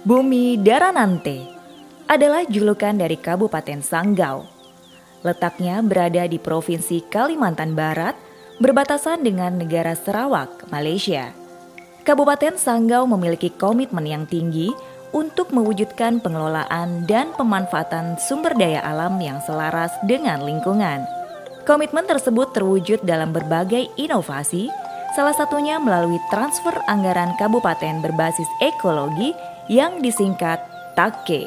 Bumi Daranante adalah julukan dari Kabupaten Sanggau. Letaknya berada di Provinsi Kalimantan Barat, berbatasan dengan negara Sarawak, Malaysia. Kabupaten Sanggau memiliki komitmen yang tinggi untuk mewujudkan pengelolaan dan pemanfaatan sumber daya alam yang selaras dengan lingkungan. Komitmen tersebut terwujud dalam berbagai inovasi, salah satunya melalui transfer anggaran kabupaten berbasis ekologi yang disingkat TAKE.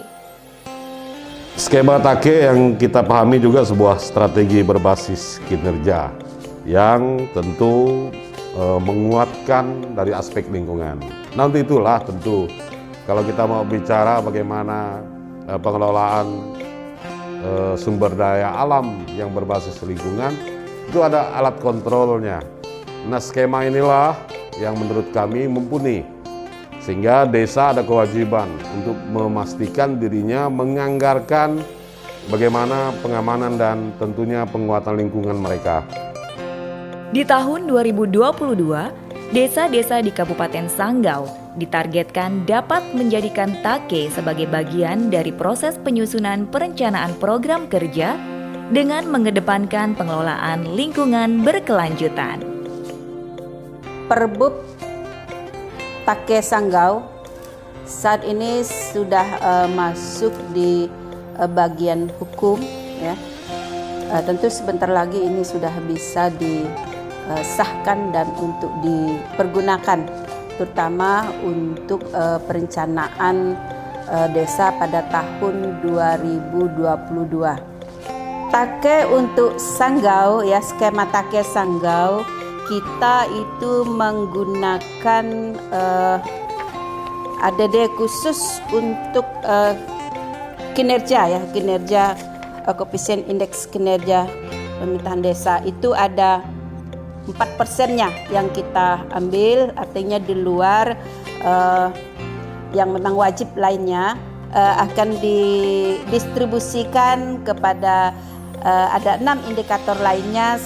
Skema TAKE yang kita pahami juga sebuah strategi berbasis kinerja yang tentu menguatkan dari aspek lingkungan. Nanti itulah tentu kalau kita mau bicara bagaimana pengelolaan sumber daya alam yang berbasis lingkungan, itu ada alat kontrolnya. Nah, skema inilah yang menurut kami mumpuni, sehingga desa ada kewajiban untuk memastikan dirinya menganggarkan bagaimana pengamanan dan tentunya penguatan lingkungan mereka. Di tahun 2022, desa-desa di Kabupaten Sanggau ditargetkan dapat menjadikan TAKE sebagai bagian dari proses penyusunan perencanaan program kerja dengan mengedepankan pengelolaan lingkungan berkelanjutan. Perbub TAKE Sanggau saat ini sudah masuk di bagian hukum, ya. Tentu sebentar lagi ini sudah bisa disahkan dan untuk dipergunakan, terutama untuk perencanaan desa pada tahun 2022. TAKE untuk Sanggau, ya, skema TAKE Sanggau, kita itu menggunakan ADD khusus untuk kinerja, ya, kinerja koefisien indeks kinerja pemerintahan desa itu ada 4%-nya yang kita ambil, artinya di luar yang memang wajib lainnya akan didistribusikan kepada ada 6 indikator lainnya.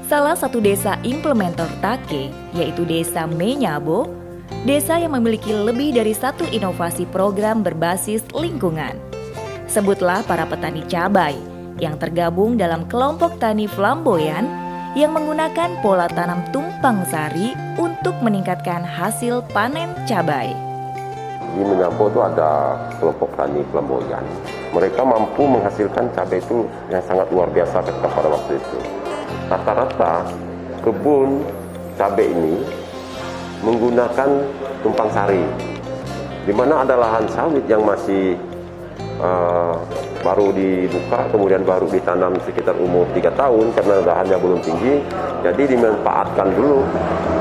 Salah satu desa implementer TAKE yaitu Desa Menyabo, desa yang memiliki lebih dari satu inovasi program berbasis lingkungan. Sebutlah para petani cabai yang tergabung dalam kelompok tani flamboyan yang menggunakan pola tanam tumpang sari untuk meningkatkan hasil panen cabai. Di Menyabo itu ada kelompok tani flamboyan. Mereka mampu menghasilkan cabai itu yang sangat luar biasa ketika pada waktu itu. Rata-rata kebun cabai ini menggunakan tumpang sari, di mana ada lahan sawit yang masih baru dibuka, kemudian baru ditanam sekitar umur 3 tahun karena lahannya belum tinggi, jadi dimanfaatkan dulu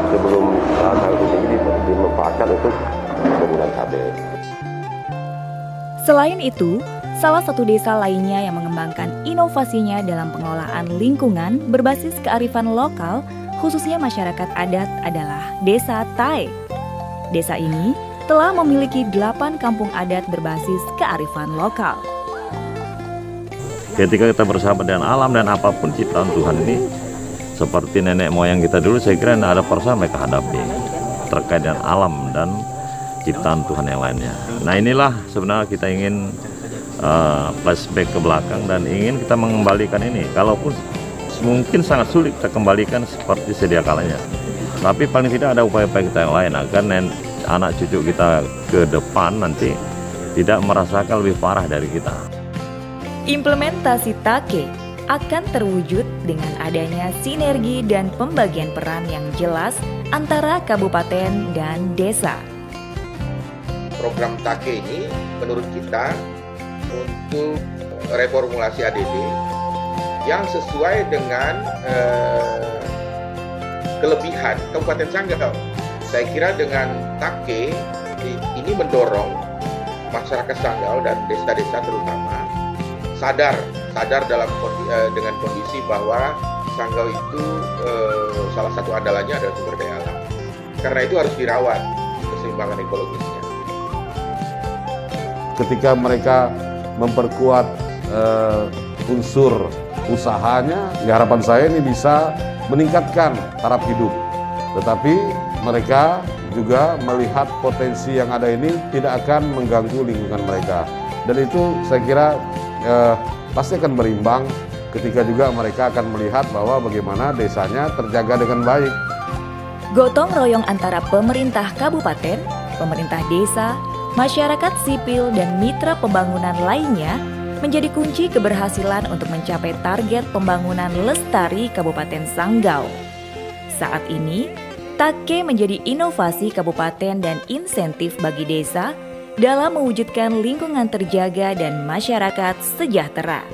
sebelum sawit tinggi dimanfaatkan untuk penggunaan cabai. Selain itu, salah satu desa lainnya yang mengembangkan inovasinya dalam pengelolaan lingkungan berbasis kearifan lokal, khususnya masyarakat adat, adalah Desa Tae. Desa ini telah memiliki 8 kampung adat berbasis kearifan lokal. Ketika kita bersama dengan alam dan apapun ciptaan Tuhan ini, seperti nenek moyang kita dulu, saya kira tidak ada persoalan mereka hadapi terkait dengan alam dan ciptaan Tuhan yang lainnya. Nah, inilah sebenarnya kita ingin flashback ke belakang dan ingin kita mengembalikan ini. Kalaupun mungkin sangat sulit kita kembalikan seperti sedia kalanya, tapi paling tidak ada upaya-upaya kita yang lain agar anak cucu kita ke depan nanti tidak merasakan lebih parah dari kita. Implementasi TAKE akan terwujud dengan adanya sinergi dan pembagian peran yang jelas antara kabupaten dan desa. Program TAKE ini menurut kita untuk reformulasi ADD yang sesuai dengan kelebihan Kabupaten Sanggau. Saya kira dengan TAKE ini mendorong masyarakat Sanggau dan desa-desa terutama sadar dengan kondisi bahwa Sanggau itu salah satu andalannya adalah sumber daya alam. Karena itu harus dirawat keseimbangan ekologisnya. Ketika mereka memperkuat unsur usahanya, ya harapan saya ini bisa meningkatkan taraf hidup. Tetapi mereka juga melihat potensi yang ada ini tidak akan mengganggu lingkungan mereka. Dan itu saya kira pasti akan berimbang ketika juga mereka akan melihat bahwa bagaimana desanya terjaga dengan baik. Gotong royong antara pemerintah kabupaten, pemerintah desa, masyarakat sipil, dan mitra pembangunan lainnya menjadi kunci keberhasilan untuk mencapai target pembangunan lestari Kabupaten Sanggau. Saat ini, Take menjadi inovasi kabupaten dan insentif bagi desa dalam mewujudkan lingkungan terjaga dan masyarakat sejahtera.